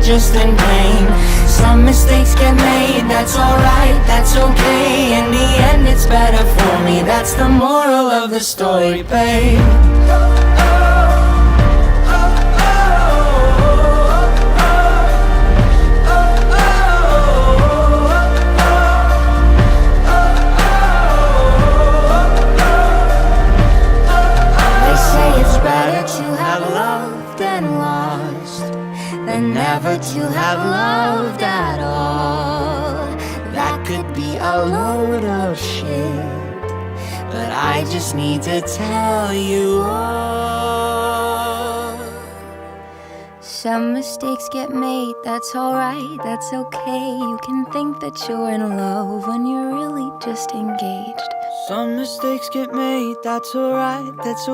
just in vain. Some mistakes get made, that's alright, that's okay. In the end it's better for me, that's the moral of the story, babe. And never to have loved at all. That could be a load of shit, but I just need to tell you all. Some mistakes get made, that's alright, that's okay. You can think that you're in love when you're really just engaged. Some mistakes get made, that's alright, that's